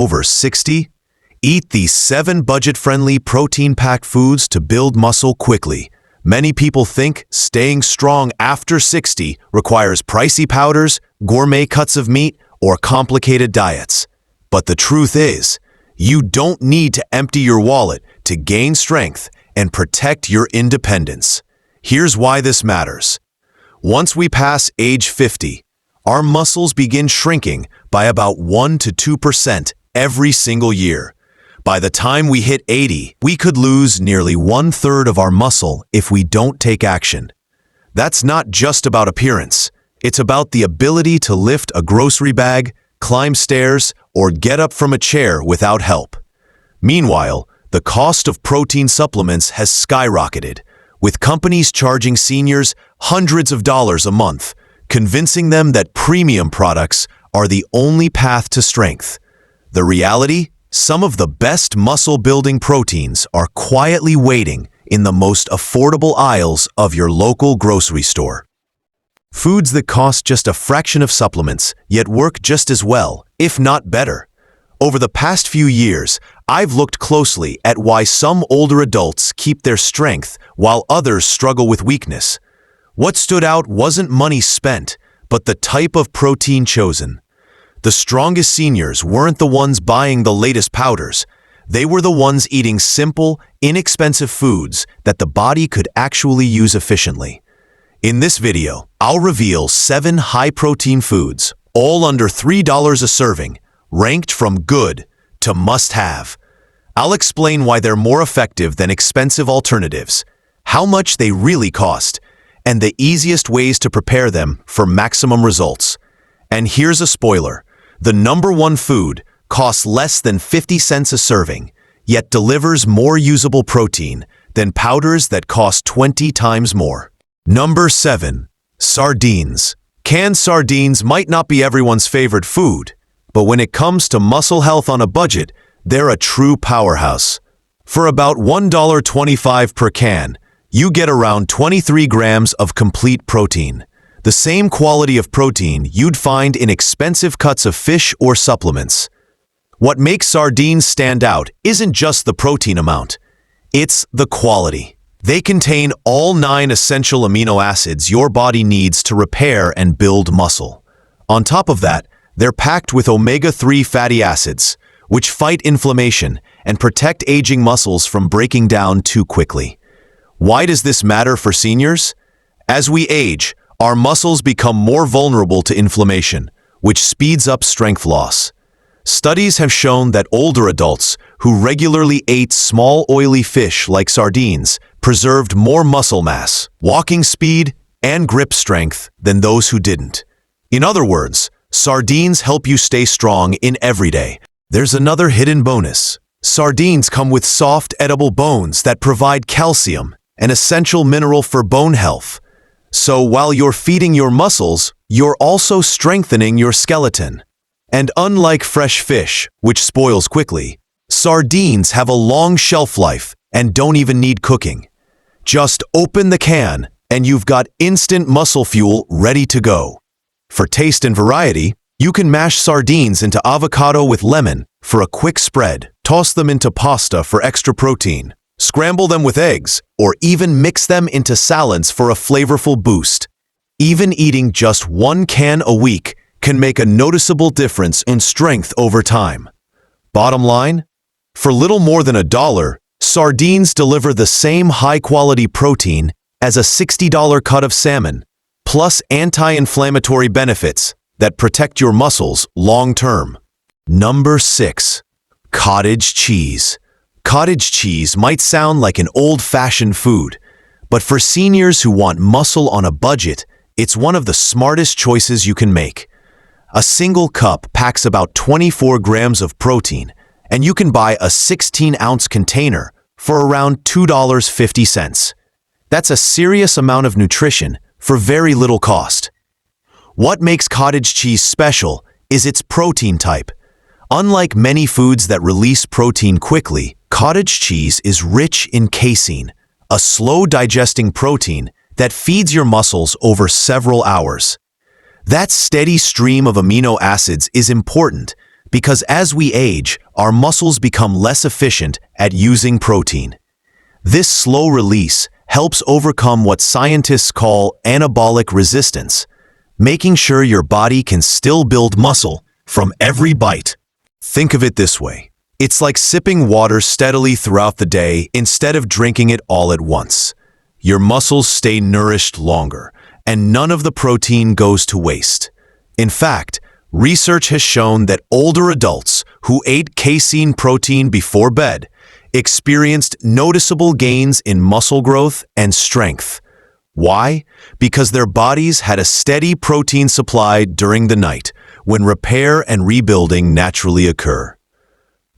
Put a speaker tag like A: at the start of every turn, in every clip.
A: Over 60? Eat these 7 budget-friendly protein-packed foods to build muscle quickly. Many people think staying strong after 60 requires pricey powders, gourmet cuts of meat, or complicated diets. But the truth is, you don't need to empty your wallet to gain strength and protect your independence. Here's why this matters. Once we pass age 50, our muscles begin shrinking by about 1 to 2% every single year. By the time we hit 80, we could lose nearly 1/3 of our muscle if we don't take action. That's not just about appearance. It's about the ability to lift a grocery bag, climb stairs, or get up from a chair without help. Meanwhile, the cost of protein supplements has skyrocketed, with companies charging seniors hundreds of dollars a month, convincing them that premium products are the only path to strength. The reality? Some of the best muscle-building proteins are quietly waiting in the most affordable aisles of your local grocery store. Foods that cost just a fraction of supplements, yet work just as well, if not better. Over the past few years, I've looked closely at why some older adults keep their strength while others struggle with weakness. What stood out wasn't money spent, but the type of protein chosen. The strongest seniors weren't the ones buying the latest powders. They were the ones eating simple, inexpensive foods that the body could actually use efficiently. In this video, I'll reveal 7 high-protein foods, all under $3 a serving, ranked from good to must-have. I'll explain why they're more effective than expensive alternatives, how much they really cost, and the easiest ways to prepare them for maximum results. And here's a spoiler. The number 1 food costs less than 50 cents a serving, yet delivers more usable protein than powders that cost 20 times more. Number 7. Sardines. Canned sardines might not be everyone's favorite food, but when it comes to muscle health on a budget, they're a true powerhouse. For about $1.25 per can, you get around 23 grams of complete protein. The same quality of protein you'd find in expensive cuts of fish or supplements. What makes sardines stand out isn't just the protein amount, it's the quality. They contain all 9 essential amino acids your body needs to repair and build muscle. On top of that, they're packed with omega-3 fatty acids, which fight inflammation and protect aging muscles from breaking down too quickly. Why does this matter for seniors? As we age, our muscles become more vulnerable to inflammation, which speeds up strength loss. Studies have shown that older adults who regularly ate small oily fish like sardines preserved more muscle mass, walking speed, and grip strength than those who didn't. In other words, sardines help you stay strong in every day. There's another hidden bonus. Sardines come with soft, edible bones that provide calcium, an essential mineral for bone health. So while you're feeding your muscles, you're also strengthening your skeleton. And unlike fresh fish, which spoils quickly, sardines have a long shelf life and don't even need cooking. Just open the can and you've got instant muscle fuel ready to go. For taste and variety, you can mash sardines into avocado with lemon for a quick spread, toss them into pasta for extra protein, scramble them with eggs, or even mix them into salads for a flavorful boost. Even eating just 1 can a week can make a noticeable difference in strength over time. Bottom line? For little more than $1, sardines deliver the same high-quality protein as a $60 cut of salmon, plus anti-inflammatory benefits that protect your muscles long-term. Number 6. Cottage cheese. Cottage cheese might sound like an old-fashioned food, but for seniors who want muscle on a budget, it's one of the smartest choices you can make. A single cup packs about 24 grams of protein, and you can buy a 16-ounce container for around $2.50. That's a serious amount of nutrition for very little cost. What makes cottage cheese special is its protein type. Unlike many foods that release protein quickly, cottage cheese is rich in casein, a slow-digesting protein that feeds your muscles over several hours. That steady stream of amino acids is important because as we age, our muscles become less efficient at using protein. This slow release helps overcome what scientists call anabolic resistance, making sure your body can still build muscle from every bite. Think of it this way. It's like sipping water steadily throughout the day instead of drinking it all at once. Your muscles stay nourished longer, and none of the protein goes to waste. In fact, research has shown that older adults who ate casein protein before bed experienced noticeable gains in muscle growth and strength. Why? Because their bodies had a steady protein supply during the night, when repair and rebuilding naturally occur.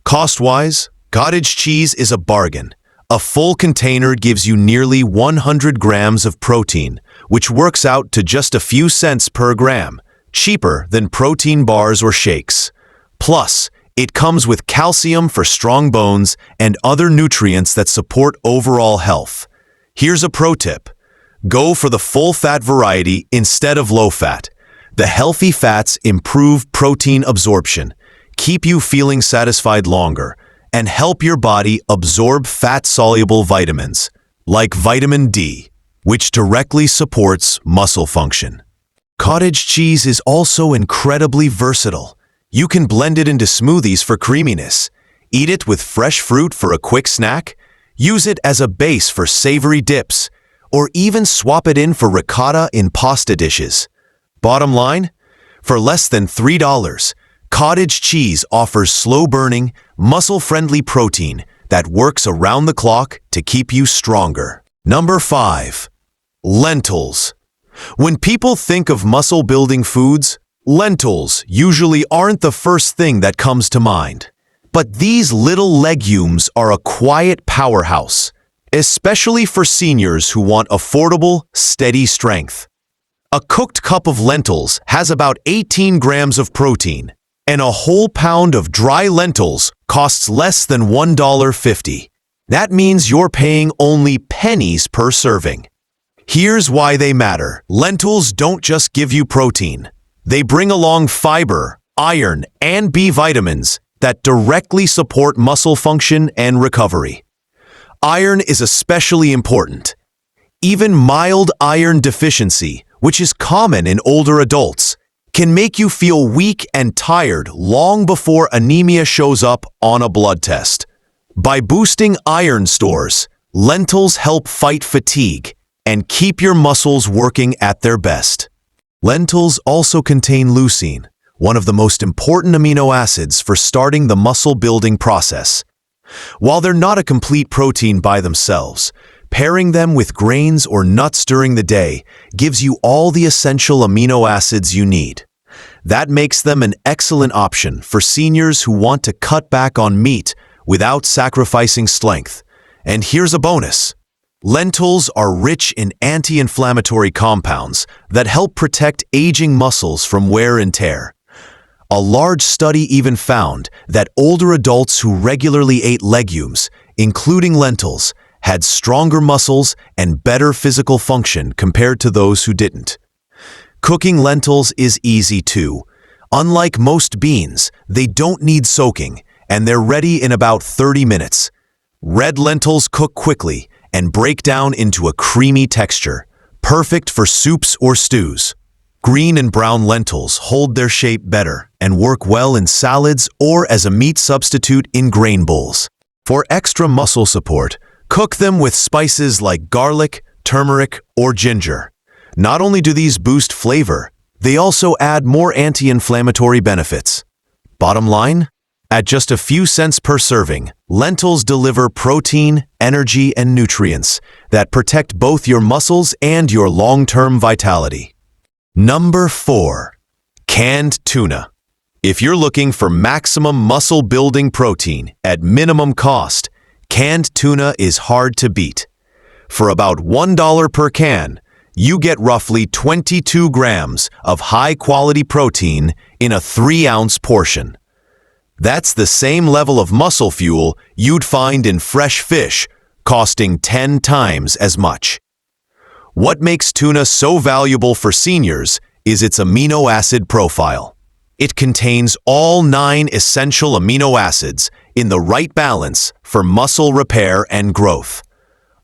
A: Cost-wise, cottage cheese is a bargain. A full container gives you nearly 100 grams of protein, which works out to just a few cents per gram, cheaper than protein bars or shakes. Plus, it comes with calcium for strong bones and other nutrients that support overall health. Here's a pro tip. Go for the full-fat variety instead of low-fat. The healthy fats improve protein absorption, keep you feeling satisfied longer, and help your body absorb fat-soluble vitamins, like vitamin D, which directly supports muscle function. Cottage cheese is also incredibly versatile. You can blend it into smoothies for creaminess, eat it with fresh fruit for a quick snack, use it as a base for savory dips, or even swap it in for ricotta in pasta dishes. Bottom line, for less than $3, cottage cheese offers slow-burning, muscle-friendly protein that works around the clock to keep you stronger. Number 5. Lentils. When people think of muscle-building foods, lentils usually aren't the first thing that comes to mind. But these little legumes are a quiet powerhouse, especially for seniors who want affordable, steady strength. A cooked cup of lentils has about 18 grams of protein, and a whole pound of dry lentils costs less than $1.50. That means you're paying only pennies per serving. Here's why they matter. Lentils don't just give you protein. They bring along fiber, iron, and B vitamins that directly support muscle function and recovery. Iron is especially important. Even mild iron deficiency, which is common in older adults, can make you feel weak and tired long before anemia shows up on a blood test. By boosting iron stores, lentils help fight fatigue and keep your muscles working at their best. Lentils also contain leucine, one of the most important amino acids for starting the muscle-building process. While they're not a complete protein by themselves, pairing them with grains or nuts during the day gives you all the essential amino acids you need. That makes them an excellent option for seniors who want to cut back on meat without sacrificing strength. And here's a bonus. Lentils are rich in anti-inflammatory compounds that help protect aging muscles from wear and tear. A large study even found that older adults who regularly ate legumes, including lentils, had stronger muscles and better physical function compared to those who didn't. Cooking lentils is easy too. Unlike most beans, they don't need soaking, and they're ready in about 30 minutes. Red lentils cook quickly and break down into a creamy texture, perfect for soups or stews. Green and brown lentils hold their shape better and work well in salads or as a meat substitute in grain bowls. For extra muscle support, cook them with spices like garlic, turmeric, or ginger. Not only do these boost flavor, they also add more anti-inflammatory benefits. Bottom line? At just a few cents per serving, lentils deliver protein, energy, and nutrients that protect both your muscles and your long-term vitality. Number 4. Canned tuna. If you're looking for maximum muscle-building protein at minimum cost, canned tuna is hard to beat. For about $1 per can, you get roughly 22 grams of high-quality protein in a 3-ounce portion. That's the same level of muscle fuel you'd find in fresh fish, costing 10 times as much. What makes tuna so valuable for seniors is its amino acid profile. It contains all 9 essential amino acids in the right balance for muscle repair and growth.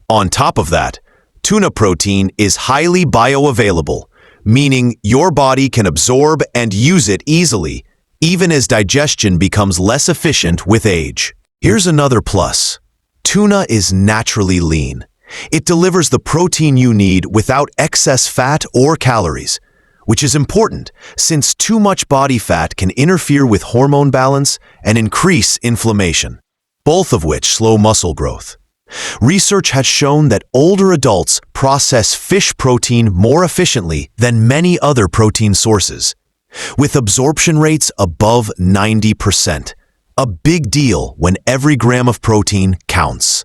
A: On top of that, tuna protein is highly bioavailable, meaning your body can absorb and use it easily, even as digestion becomes less efficient with age. Here's another plus. Tuna is naturally lean. It delivers the protein you need without excess fat or calories, which is important since too much body fat can interfere with hormone balance and increase inflammation, both of which slow muscle growth. Research has shown that older adults process fish protein more efficiently than many other protein sources, with absorption rates above 90%. A big deal when every gram of protein counts.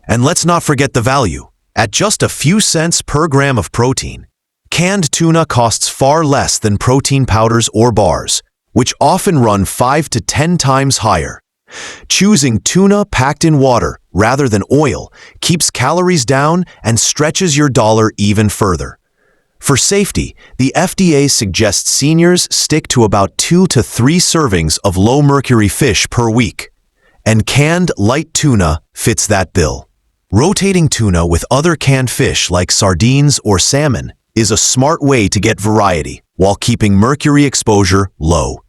A: And let's not forget the value. At just a few cents per gram of protein, canned tuna costs far less than protein powders or bars, which often run 5 to 10 times higher. Choosing tuna packed in water rather than oil keeps calories down and stretches your dollar even further. For safety, the FDA suggests seniors stick to about 2 to 3 servings of low-mercury fish per week, and canned light tuna fits that bill. Rotating tuna with other canned fish like sardines or salmon is a smart way to get variety while keeping mercury exposure low.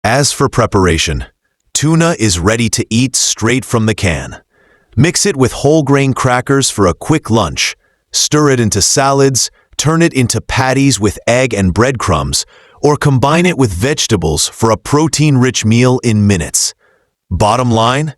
A: As for preparation, tuna is ready to eat straight from the can. Mix it with whole grain crackers for a quick lunch, stir it into salads, turn it into patties with egg and breadcrumbs, or combine it with vegetables for a protein-rich meal in minutes. Bottom line,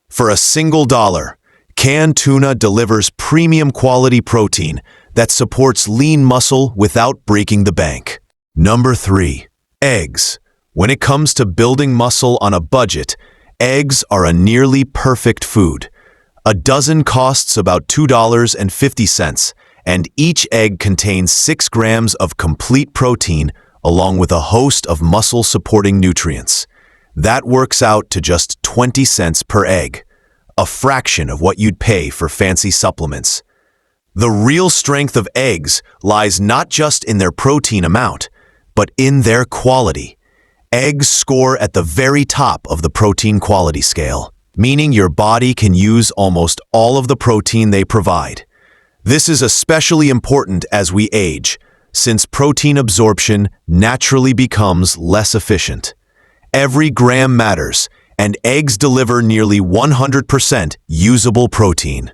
A: for a single dollar, canned tuna delivers premium quality protein that supports lean muscle without breaking the bank. Number 3. Eggs. When it comes to building muscle on a budget, eggs are a nearly perfect food. A dozen costs about $2.50, and each egg contains 6 grams of complete protein along with a host of muscle-supporting nutrients. That works out to just 20 cents per egg, a fraction of what you'd pay for fancy supplements. The real strength of eggs lies not just in their protein amount, but in their quality. Eggs score at the very top of the protein quality scale, meaning your body can use almost all of the protein they provide. This is especially important as we age, since protein absorption naturally becomes less efficient. Every gram matters, and eggs deliver nearly 100% usable protein.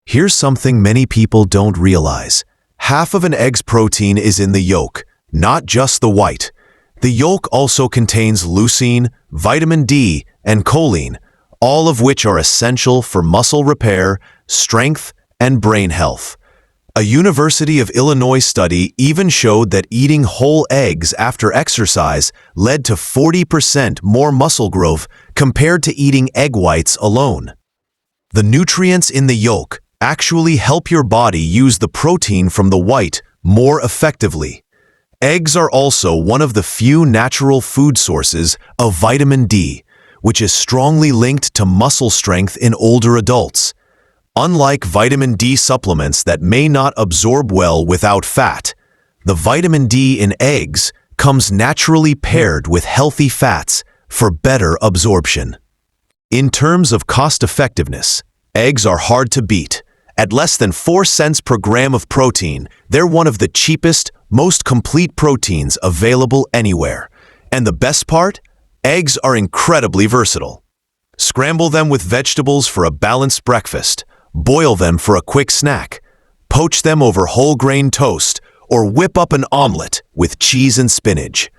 A: Here's something many people don't realize. Half of an egg's protein is in the yolk, not just the white. The yolk also contains leucine, vitamin D, and choline, all of which are essential for muscle repair, strength, and brain health. A University of Illinois study even showed that eating whole eggs after exercise led to 40% more muscle growth compared to eating egg whites alone. The nutrients in the yolk actually help your body use the protein from the white more effectively. Eggs are also one of the few natural food sources of vitamin D, which is strongly linked to muscle strength in older adults. Unlike vitamin D supplements that may not absorb well without fat, the vitamin D in eggs comes naturally paired with healthy fats for better absorption. In terms of cost-effectiveness, eggs are hard to beat. At less than 4 cents per gram of protein, they're one of the cheapest, most complete proteins available anywhere. And the best part? Eggs are incredibly versatile. Scramble them with vegetables for a balanced breakfast, boil them for a quick snack, poach them over whole grain toast, or whip up an omelet with cheese and spinach.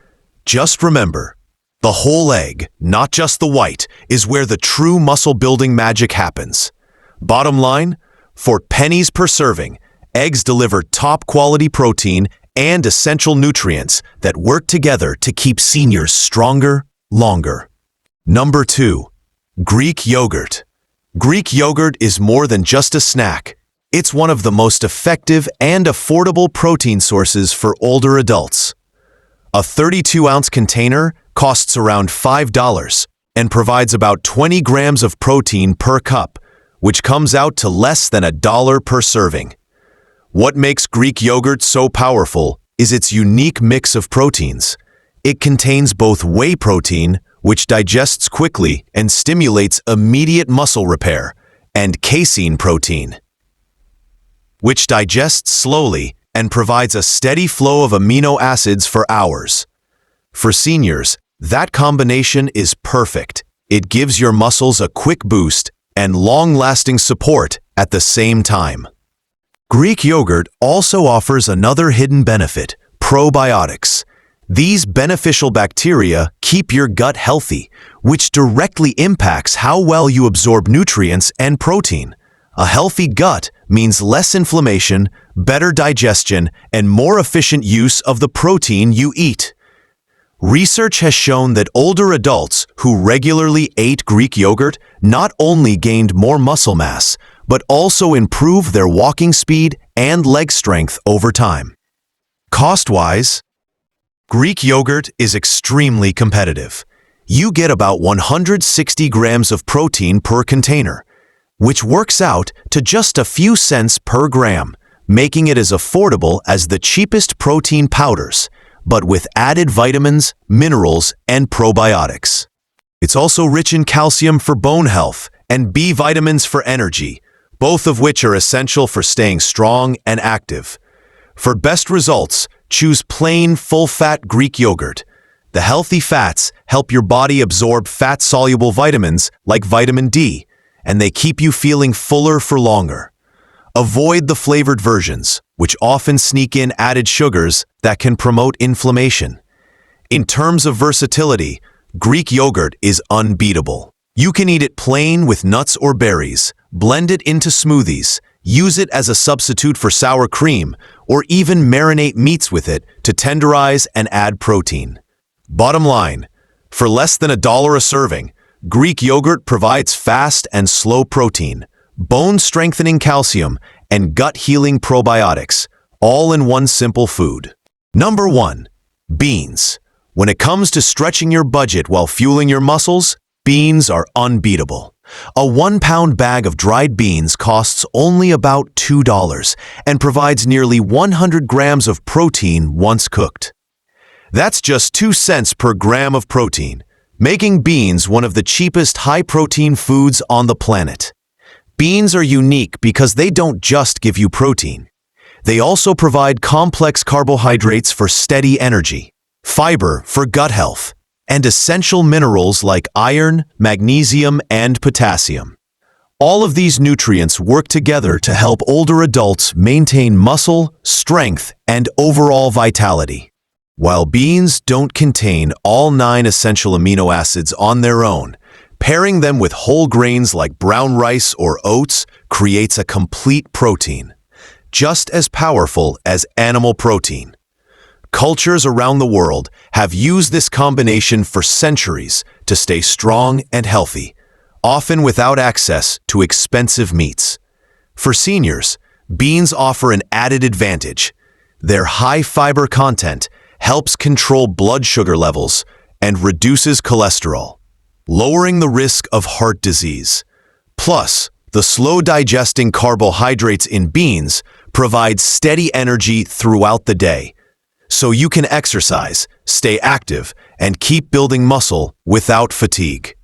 A: Just remember, the whole egg, not just the white, is where the true muscle-building magic happens. Bottom line, for pennies per serving, eggs deliver top-quality protein and essential nutrients that work together to keep seniors stronger, longer. Number 2. Greek yogurt. Greek yogurt is more than just a snack. It's one of the most effective and affordable protein sources for older adults. A 32-ounce container costs around $5 and provides about 20 grams of protein per cup, which comes out to less than $1 per serving. What makes Greek yogurt so powerful is its unique mix of proteins. It contains both whey protein, which digests quickly and stimulates immediate muscle repair, and casein protein, which digests slowly and provides a steady flow of amino acids for hours. For seniors, that combination is perfect. It gives your muscles a quick boost and long-lasting support at the same time. Greek yogurt also offers another hidden benefit: probiotics. These beneficial bacteria keep your gut healthy, which directly impacts how well you absorb nutrients and protein. A healthy gut means less inflammation, better digestion, and more efficient use of the protein you eat. Research has shown that older adults who regularly ate Greek yogurt not only gained more muscle mass, but also improved their walking speed and leg strength over time. Cost-wise, Greek yogurt is extremely competitive. You get about 160 grams of protein per container, which works out to just a few cents per gram, making it as affordable as the cheapest protein powders, but with added vitamins, minerals, and probiotics. It's also rich in calcium for bone health and B vitamins for energy, both of which are essential for staying strong and active. For best results, choose plain, full-fat Greek yogurt. The healthy fats help your body absorb fat-soluble vitamins like vitamin D, and they keep you feeling fuller for longer. Avoid the flavored versions, which often sneak in added sugars that can promote inflammation. In terms of versatility, Greek yogurt is unbeatable. You can eat it plain with nuts or berries, blend it into smoothies, use it as a substitute for sour cream, or even marinate meats with it to tenderize and add protein. Bottom line, for less than $1 a serving, Greek yogurt provides fast and slow protein, bone-strengthening calcium, and gut-healing probiotics, all in one simple food. Number 1. Beans. When it comes to stretching your budget while fueling your muscles, beans are unbeatable. A 1-pound bag of dried beans costs only about $2 and provides nearly 100 grams of protein once cooked. That's just 2 cents per gram of protein, making beans one of the cheapest high-protein foods on the planet. Beans are unique because they don't just give you protein. They also provide complex carbohydrates for steady energy, fiber for gut health, and essential minerals like iron, magnesium, and potassium. All of these nutrients work together to help older adults maintain muscle, strength, and overall vitality. While beans don't contain all 9 essential amino acids on their own, pairing them with whole grains like brown rice or oats creates a complete protein, just as powerful as animal protein. Cultures around the world have used this combination for centuries to stay strong and healthy, often without access to expensive meats. For seniors, beans offer an added advantage. Their high fiber content helps control blood sugar levels and reduces cholesterol, lowering the risk of heart disease. Plus, the slow-digesting carbohydrates in beans provide steady energy throughout the day, so you can exercise, stay active, and keep building muscle without fatigue.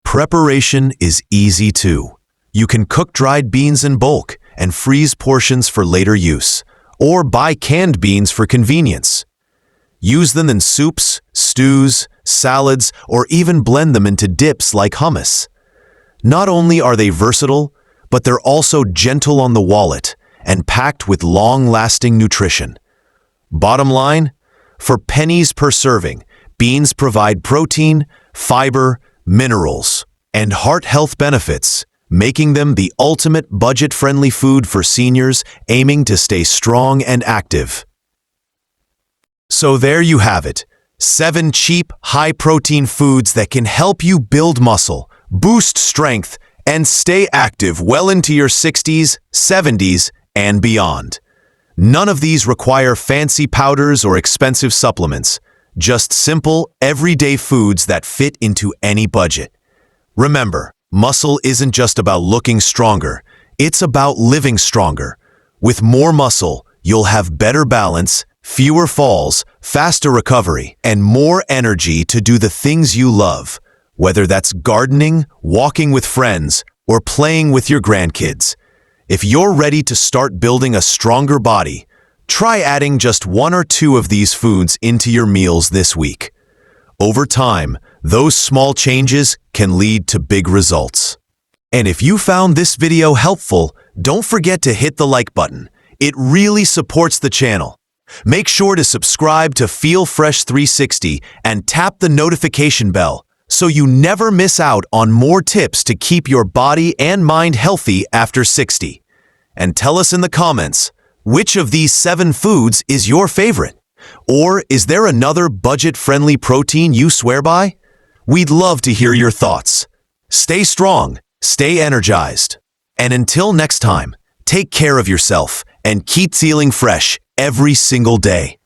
A: Preparation is easy too. You can cook dried beans in bulk and freeze portions for later use, or buy canned beans for convenience. Use them in soups, stews, salads, or even blend them into dips like hummus. Not only are they versatile, but they're also gentle on the wallet and packed with long-lasting nutrition. Bottom line, for pennies per serving, beans provide protein, fiber, minerals, and heart health benefits, making them the ultimate budget-friendly food for seniors aiming to stay strong and active. So there you have it, 7 cheap, high-protein foods that can help you build muscle, boost strength, and stay active well into your 60s, 70s, and beyond. None of these require fancy powders or expensive supplements, just simple, everyday foods that fit into any budget. Remember, muscle isn't just about looking stronger, it's about living stronger. With more muscle, you'll have better balance, fewer falls, faster recovery, and more energy to do the things you love, whether that's gardening, walking with friends, or playing with your grandkids. If you're ready to start building a stronger body, try adding just 1 or 2 of these foods into your meals this week. Over time, those small changes can lead to big results. And if you found this video helpful, don't forget to hit the like button. It really supports the channel. Make sure to subscribe to Feel Fresh 360 and tap the notification bell so you never miss out on more tips to keep your body and mind healthy after 60. And tell us in the comments, which of these 7 foods is your favorite? Or is there another budget-friendly protein you swear by? We'd love to hear your thoughts. Stay strong, stay energized. And until next time, take care of yourself and keep feeling fresh every single day.